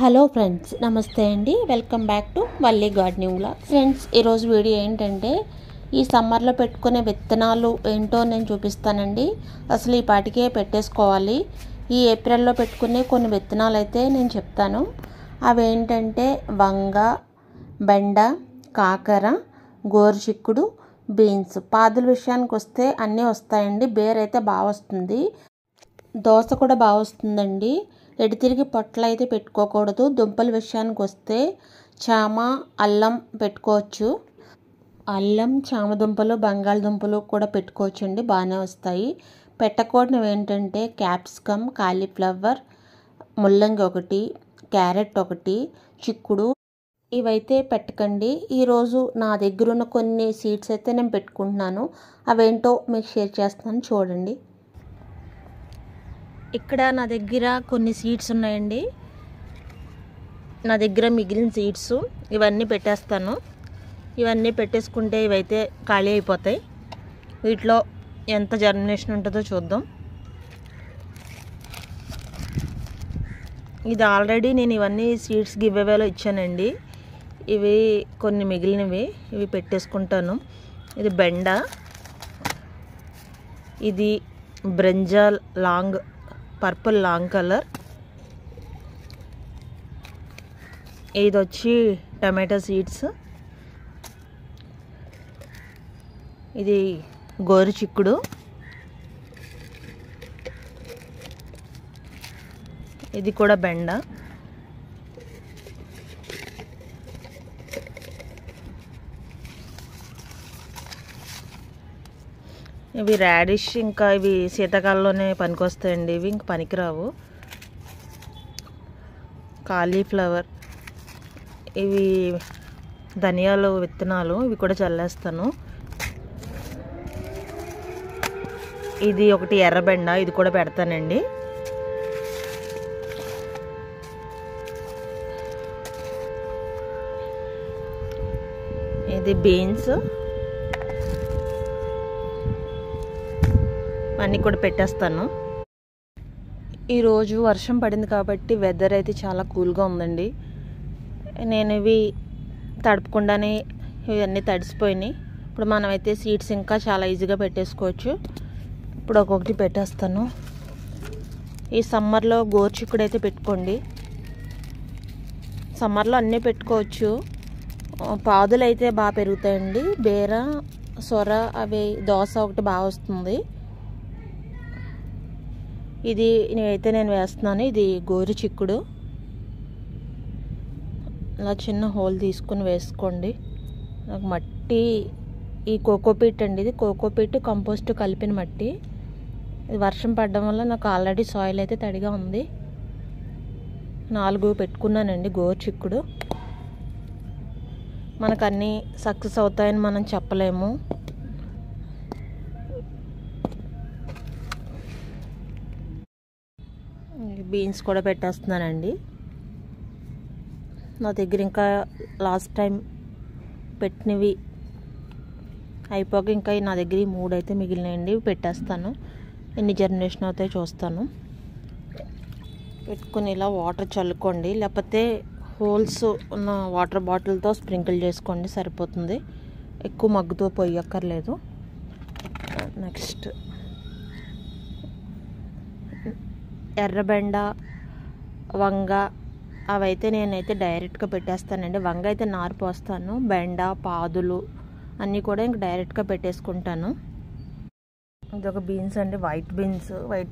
Hello friends, నమస్తే అండి. Welcome back to Valli gardening vlogs. Friends, ఈరోజు వీడియో ఏంటంటే ఈ సమ్మర్లో పెట్టుకునే విత్తనాలు ఏంటో నేను చూపిస్తానండి. అసలు ఈ పాటికే పెట్టేసుకోవాలి. ఈ ఏప్రిల్లో పెట్టుకునే కొన్ని విత్తనాలు అయితే నేను చెప్తాను. అవి ఏంటంటే వంగ, బెండ, కాకర, గోరుచిక్కుడు, బీన్స్. పాదుల విషయానికి వస్తే అన్నీ వస్తాయండి. బేర్ అయితే బాగా వస్తుంది, దోస కూడా బాగా వస్తుందండి. ఎటు తిరిగి పొట్ల అయితే పెట్టుకోకూడదు. దుంపల విషయానికి వస్తే చామ, అల్లం పెట్టుకోవచ్చు. అల్లం, చామ దుంపలు, బంగాళదుంపలు కూడా పెట్టుకోవచ్చు అండి, బాగానే వస్తాయి. పెట్టకూడనివి ఏంటంటే క్యాప్సికమ్, కాలీఫ్లవర్, ముల్లంగి ఒకటి, క్యారెట్ ఒకటి, చిక్కుడు, ఇవైతే పెట్టకండి. ఈరోజు నా దగ్గర ఉన్న కొన్ని సీడ్స్ అయితే నేను పెట్టుకుంటున్నాను. అవేంటో మీకు షేర్ చేస్తాను, చూడండి. ఇక్కడ నా దగ్గర కొన్ని సీడ్స్ ఉన్నాయండి. నా దగ్గర మిగిలిన సీడ్స్ ఇవన్నీ పెట్టేస్తాను. ఇవన్నీ పెట్టేసుకుంటే ఇవైతే ఖాళీ అయిపోతాయి. వీటిలో ఎంత జర్మినేషన్ ఉంటుందో చూద్దాం. ఇది ఆల్రెడీ నేను ఇవన్నీ సీడ్స్ గివ్ అవేలో ఇచ్చానండి. ఇవి కొన్ని మిగిలినవి, ఇవి పెట్టేసుకుంటాను. ఇది బెండ, ఇది brinjal long purple long colour, ఇది వచ్చి టమాటో సీడ్స్, ఇది గోరు చిక్కుడు, ఇది కూడా బెండ, ఇవి రాడిష్, ఇంకా ఇవి శీతాకాలంలోనే పనికొస్తాయండి. ఇవి ఇంక పనికిరావు. కాలీఫ్లవర్, ఇవి ధనియాలు విత్తనాలు, ఇవి కూడా చల్లేస్తాను. ఇది ఒకటి ఎర్రబెండ, ఇది కూడా పెడతానండి. ఇది బీన్స్, అన్నీ కూడా పెట్టేస్తాను. ఈరోజు వర్షం పడింది కాబట్టి వెదర్ అయితే చాలా కూల్గా ఉందండి. నేను ఇవి తడపకుండానే ఇవన్నీ తడిసిపోయినాయి. ఇప్పుడు మనమైతే సీడ్స్ ఇంకా చాలా ఈజీగా పెట్టేసుకోవచ్చు. ఇప్పుడు ఒక్కొక్కటి పెట్టేస్తాను. ఈ సమ్మర్లో గోరుచిక్కుడు అయితే పెట్టుకోండి. సమ్మర్లో అన్నీ పెట్టుకోవచ్చు. పాదులు అయితే బాగా పెరుగుతాయండి. బీర, సొర, అవి దోస ఒకటి బాగా వస్తుంది. ఇది నేను వేస్తున్నాను. ఇది గోరు చిక్కుడు. ఇలా చిన్న హోల్ తీసుకుని వేసుకోండి. నాకు మట్టి, ఈ కోకోపీట్ అండి, ఇది కోకోపీట్ కంపోస్ట్ కలిపిన మట్టి. ఇది వర్షం పడడం వల్ల నాకు ఆల్రెడీ సాయిల్ అయితే తడిగా ఉంది. 4 పెట్టుకున్నానండి గోరు చిక్కుడు. మనకు అన్నీ సక్సెస్ అవుతాయని మనం చెప్పలేము. బీన్స్ కూడా పెట్టేస్తున్నానండి. నా దగ్గర ఇంకా లాస్ట్ టైం పెట్టినవి అయిపోక ఇంకా నా దగ్గర ఈ 3 అయితే మిగిలినాయండి. పెట్టేస్తాను. ఎన్ని జర్మినేషన్ అవుతాయో చూస్తాను. పెట్టుకుని ఇలా వాటర్ చల్లుకోండి, లేకపోతే హోల్స్ ఉన్న వాటర్ బాటిల్తో స్ప్రింకిల్ చేసుకోండి, సరిపోతుంది. ఎక్కువ మగ్గుతో పోయక్కర్లేదు. నెక్స్ట్ ఎర్రబెండ, వంగ, అవైతే నేనైతే డైరెక్ట్గా పెట్టేస్తానండి. వంగ అయితే నారు పోస్తాను. బెండ, పాదులు అన్నీ కూడా ఇంక డైరెక్ట్గా పెట్టేసుకుంటాను. ఇదొక బీన్స్ అండి, వైట్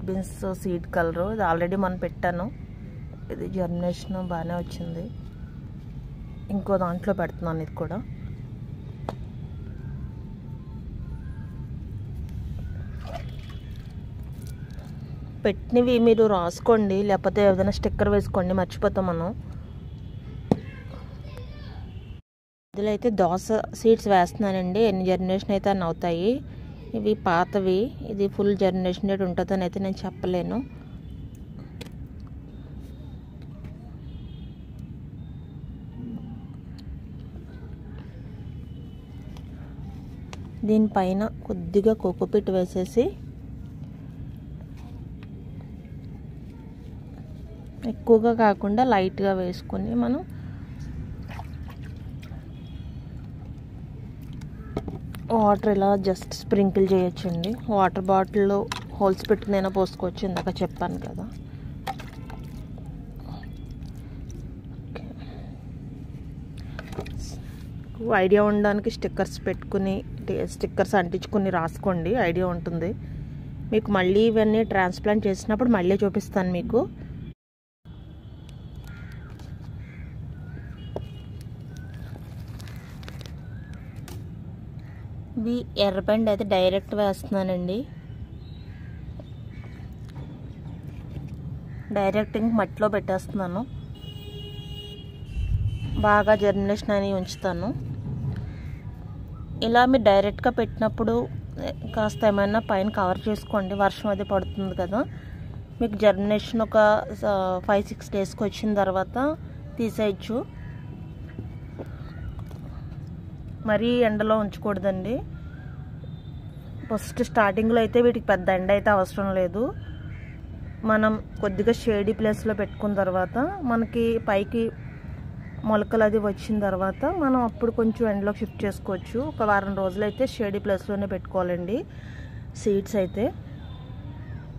బీన్స్ సీడ్ కలరు. ఇది ఆల్రెడీ మనం పెట్టాను. ఇది జర్మినేషన్ బాగానే వచ్చింది. ఇంకో దాంట్లో పెడుతున్నాను. ఇది కూడా పెట్టినవి మీరు రాసుకోండి, లేకపోతే ఏదైనా స్టిక్కర్ వేసుకోండి, మర్చిపోతాం మనం. ఇందులో అయితే దోస సీడ్స్ వేస్తున్నానండి. ఎన్ని జర్మినేషన్ అయితే అన్నీ అవుతాయి. ఇవి పాతవి, ఇది ఫుల్ జర్మినేషన్ డేట్ ఉంటుందని అయితే నేను చెప్పలేను. దీనిపైన కొద్దిగా కోకోపీట్ వేసేసి ఎక్కువగా కాకుండా లైట్గా వేసుకొని మనం వాటర్ ఇలా జస్ట్ స్ప్రింకిల్ చేయొచ్చండి. వాటర్ బాటిల్లో హోల్స్ పెట్టుకునైనా పోసుకోవచ్చు, ఇందాక చెప్పాను కదా. ఐడియా ఉండడానికి స్టిక్కర్స్ పెట్టుకుని స్టిక్కర్స్ అంటించుకుని రాసుకోండి, ఐడియా ఉంటుంది మీకు. మళ్ళీ ఇవన్నీ ట్రాన్స్ప్లాంట్ చేసినప్పుడు మళ్ళీ చూపిస్తాను మీకు. ఇవి ఎర్రబండి అయితే డైరెక్ట్ వేస్తున్నానండి. డైరెక్ట్ ఇంక మట్టిలో పెట్టేస్తున్నాను. బాగా జర్మినేషన్ అని ఉంచుతాను. ఇలా మీరు డైరెక్ట్గా పెట్టినప్పుడు కాస్త ఏమైనా పైన కవర్ చేసుకోండి, వర్షం అది పడుతుంది కదా. మీకు జర్మినేషన్ ఒక 5-6 డేస్కి వచ్చిన తర్వాత తీసేయచ్చు. మరీ ఎండలో ఉంచకూడదండి. ఫస్ట్ స్టార్టింగ్లో అయితే వీటికి పెద్ద ఎండ అయితే అవసరం లేదు. మనం కొద్దిగా షేడీ ప్లేస్లో పెట్టుకున్న తర్వాత మనకి పైకి మొలకలు అది వచ్చిన తర్వాత మనం అప్పుడు కొంచెం ఎండలోకి షిఫ్ట్ చేసుకోవచ్చు. ఒక వారం రోజులు అయితే షేడీ ప్లేస్లోనే పెట్టుకోవాలండి సీడ్స్ అయితే.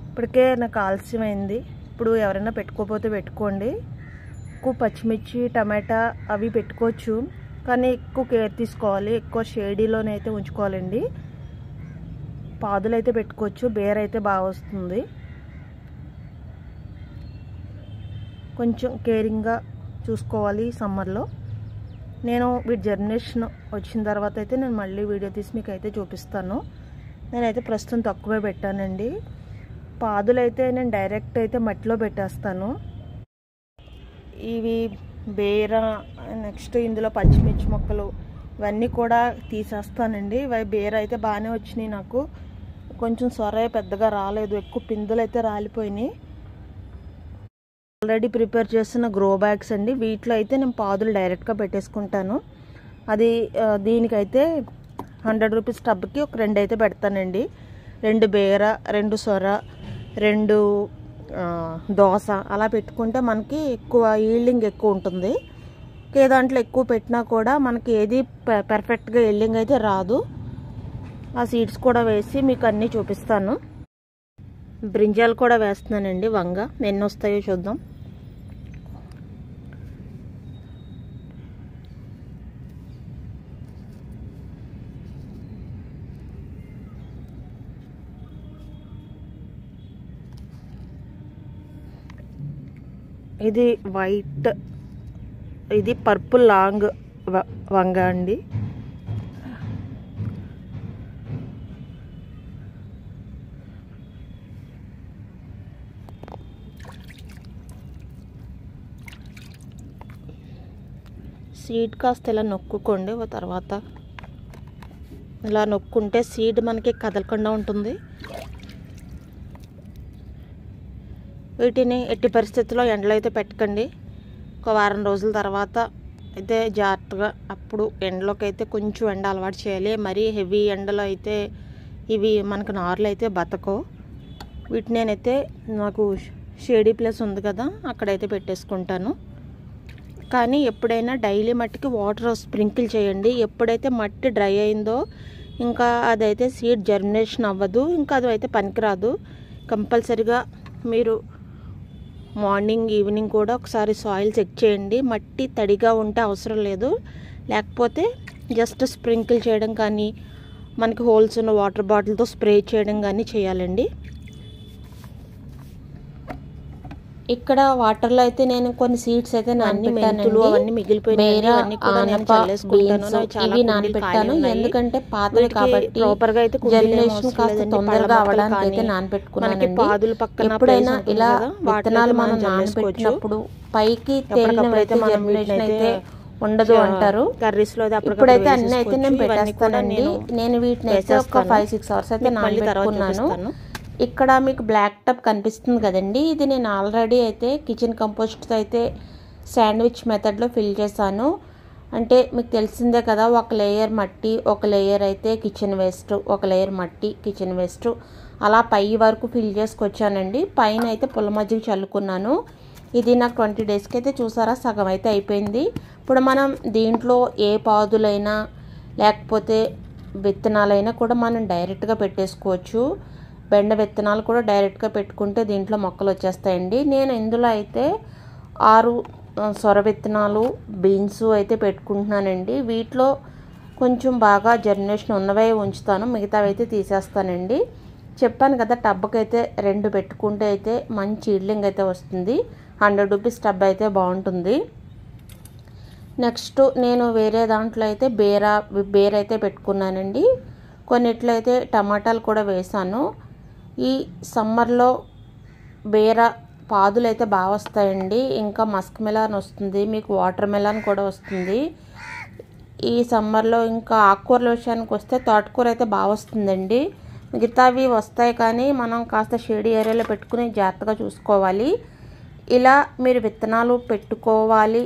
ఇప్పటికే నాకు ఆలస్యమైంది. ఇప్పుడు ఎవరైనా పెట్టుకోకపోతే పెట్టుకోండి. ఎక్కువ పచ్చిమిర్చి, టమాటా అవి పెట్టుకోవచ్చు, కానీ ఎక్కువ కేర్ తీసుకోవాలి. ఎక్కువ షేడీలోనే అయితే ఉంచుకోవాలండి. పాదులు అయితే పెట్టుకోవచ్చు, బేర్ అయితే బాగా వస్తుంది. కొంచెం కేరింగ్గా చూసుకోవాలి సమ్మర్లో. నేను వీటి జర్మినేషన్ వచ్చిన తర్వాత అయితే నేను మళ్ళీ వీడియో తీసి మీకు అయితే చూపిస్తాను. నేనైతే ప్రస్తుతం తక్కువే పెట్టానండి. పాదులు అయితే నేను డైరెక్ట్ అయితే మట్టిలో పెట్టేస్తాను. ఇవి బేర, నెక్స్ట్ ఇందులో పచ్చిమిర్చి మొక్కలు ఇవన్నీ కూడా తీసేస్తానండి. ఇవి బేర అయితే బాగానే వచ్చినాయి నాకు. కొంచెం సొర పెద్దగా రాలేదు, ఎక్కువ పిందులు అయితే రాలిపోయినాయి. ఆల్రెడీ ప్రిపేర్ చేసిన గ్రో బ్యాగ్స్ అండి. వీటిలో అయితే నేను పాదులు డైరెక్ట్గా పెట్టేసుకుంటాను. అది దీనికైతే 100 రూపీస్ టబ్కి ఒక 2 అయితే పెడతానండి. 2 బేర, 2 సొర, 2 దోస అలా పెట్టుకుంటే మనకి ఎక్కువ ఈల్డింగ్ ఎక్కువ ఉంటుంది. ఏ దాంట్లో ఎక్కువ పెట్టినా కూడా మనకి ఏది పర్ఫెక్ట్గా ఈల్డింగ్ అయితే రాదు. ఆ సీడ్స్ కూడా వేసి మీకు అన్నీ చూపిస్తాను. బ్రింజాలు కూడా వేస్తున్నానండి. వంగ ఎన్ని వస్తాయో చూద్దాం. ఇది వైట్, ఇది పర్పుల్ లాంగ్ వంగ అండి. సీడ్ కాస్త ఇలా నొక్కుకోండి. తర్వాత ఇలా నొక్కుంటే సీడ్ మనకి కదలకుండా ఉంటుంది. వీటిని ఎట్టి పరిస్థితుల్లో ఎండలో అయితే పెట్టకండి. ఒక వారం రోజుల తర్వాత అయితే జాగ్రత్తగా అప్పుడు ఎండలోకి అయితే కొంచెం ఎండ అలవాటు చేయాలి. మరీ హెవీ ఎండలో అయితే ఇవి మనకు నార్లు అయితే బతకవు. వీటిని నేనైతే నాకు షేడీ ప్లేస్ ఉంది కదా, అక్కడైతే పెట్టేసుకుంటాను. కానీ ఎప్పుడైనా డైలీ మట్టికి వాటర్ స్ప్రింకిల్ చేయండి. ఎప్పుడైతే మట్టి డ్రై అయిందో ఇంకా అదైతే సీడ్ జర్మినేషన్ అవ్వదు, ఇంకా అది అయితే పనికిరాదు. కంపల్సరిగా మీరు మార్నింగ్ ఈవినింగ్ కూడా ఒకసారి సాయిల్ చెక్ చేయండి. మట్టి తడిగా ఉంటే అవసరం లేదు, లేకపోతే జస్ట్ స్ప్రింకిల్ చేయడం కానీ మనకి హోల్స్ ఉన్న వాటర్ బాటిల్తో స్ప్రే చేయడం కానీ చేయాలండి. ఇక్కడ వాటర్లో అయితే నేను కొన్ని సీడ్స్ అయితే నానబెట్టాను. అవన్నీ మిగిలిపోయినాయి, ఇవి నానబెట్టాను. ఎందుకంటే పాతవి కాబట్టి ప్రాపర్గా అయితే జర్మినేషన్ కాస్త తొందరగా అవడానికి అయితే నానబెట్టుకున్నాను. ఎప్పుడైనా ఇలా విత్తనాలు మనం నానబెట్టినప్పుడు పైకి తేలినవైతే జర్మినేషన్ అయితే ఉండదు అంటారు. ఇప్పుడైతే అన్ని అయితే నేను పెట్టేస్తానండి. నేను వీటిని అయితే ఒక 5-6 అవర్స్ అయితే నానబెట్టుకున్నాను. ఇక్కడ మీకు బ్లాక్ టప్ కనిపిస్తుంది కదండి, ఇది నేను ఆల్రెడీ అయితే కిచెన్ కంపోస్ట్తో అయితే శాండ్విచ్ మెథడ్లో ఫిల్ చేశాను. అంటే మీకు తెలిసిందే కదా, ఒక లేయర్ మట్టి, ఒక లేయర్ అయితే కిచెన్ వేస్ట్, ఒక లేయర్ మట్టి కిచెన్ వేస్ట్, అలా పై వరకు ఫిల్ చేసుకొచ్చానండి. పైన అయితే పుల్ల మజ్జిగ చల్లుకున్నాను. ఇది నాకు 20 డేస్కి అయితే చూసారా సగం అయితే అయిపోయింది. ఇప్పుడు మనం దీంట్లో ఏ పాదులైనా లేకపోతే విత్తనాలైనా కూడా మనం డైరెక్ట్గా పెట్టేసుకోవచ్చు. బెండ విత్తనాలు కూడా డైరెక్ట్గా పెట్టుకుంటే దీంట్లో మొక్కలు వచ్చేస్తాయండి. నేను ఇందులో అయితే 6 సొర విత్తనాలు, బీన్స్ అయితే పెట్టుకుంటున్నానండి. వీటిలో కొంచెం బాగా జర్మినేషన్ ఉన్నవే ఉంచుతాను, మిగతావి అయితే తీసేస్తానండి. చెప్పాను కదా, టబ్కి అయితే 2 పెట్టుకుంటే అయితే మంచి ఈల్డింగ్ అయితే వస్తుంది. 100 రూపీస్ టబ్ అయితే బాగుంటుంది. నెక్స్ట్ నేను వేరే దాంట్లో అయితే బేర అయితే పెట్టుకున్నానండి. కొన్నిట్లో అయితే టమాటాలు కూడా వేసాను. ఈ సమ్మర్లో బేర పాదులు అయితే బాగా వస్తాయండి. ఇంకా మస్క్ మెలాన్ వస్తుంది, మీకు వాటర్ మెలాన్ కూడా వస్తుంది ఈ సమ్మర్లో. ఇంకా ఆకుకూరల విషయానికి వస్తే తోటకూర అయితే బాగా వస్తుందండి. మిగతావి వస్తాయి కానీ మనం కాస్త షేడీ ఏరియాలో పెట్టుకుని జాగ్రత్తగా చూసుకోవాలి. ఇలా మీరు విత్తనాలు పెట్టుకోవాలి,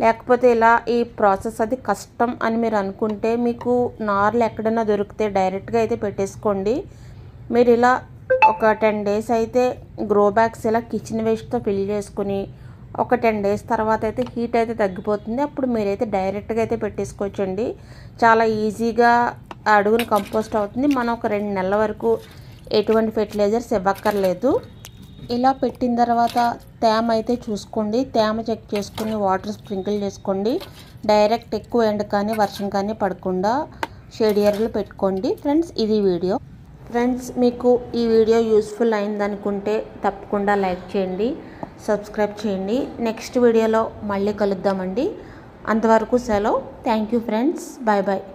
లేకపోతే ఇలా ఈ ప్రాసెస్ అది కష్టం అని మీరు అనుకుంటే మీకు నార్లు ఎక్కడైనా దొరికితే డైరెక్ట్గా అయితే పెట్టేసుకోండి. మీరు ఇలా ఒక 10 డేస్ అయితే గ్రో బ్యాగ్స్ ఇలా కిచెన్ వేస్ట్తో ఫిల్ చేసుకుని ఒక 10 డేస్ తర్వాత అయితే హీట్ అయితే తగ్గిపోతుంది. అప్పుడు మీరైతే డైరెక్ట్గా అయితే పెట్టేసుకోవచ్చండి. చాలా ఈజీగా అడుగుని కంపోస్ట్ అవుతుంది. మనం ఒక 2 నెలల వరకు ఎటువంటి ఫెర్టిలైజర్స్ ఇవ్వక్కర్లేదు. ఇలా పెట్టిన తర్వాత తేమ అయితే చూసుకోండి, తేమ చెక్ చేసుకుని వాటర్ స్ప్రింకిల్ చేసుకోండి. డైరెక్ట్ ఎక్కువ ఎండ కానీ వర్షం కానీ పడకుండా షేడ్ ఏరియాలో పెట్టుకోండి. ఫ్రెండ్స్, ఇది వీడియో. ఫ్రెండ్స్, మీకు ఈ వీడియో యూస్ఫుల్ అయిందనుకుంటే తప్పకుండా లైక్ చేయండి, సబ్స్క్రైబ్ చేయండి. నెక్స్ట్ వీడియోలో మళ్ళీ కలుద్దామండి. అంతవరకు సెలవు. Thank you friends. Bye bye.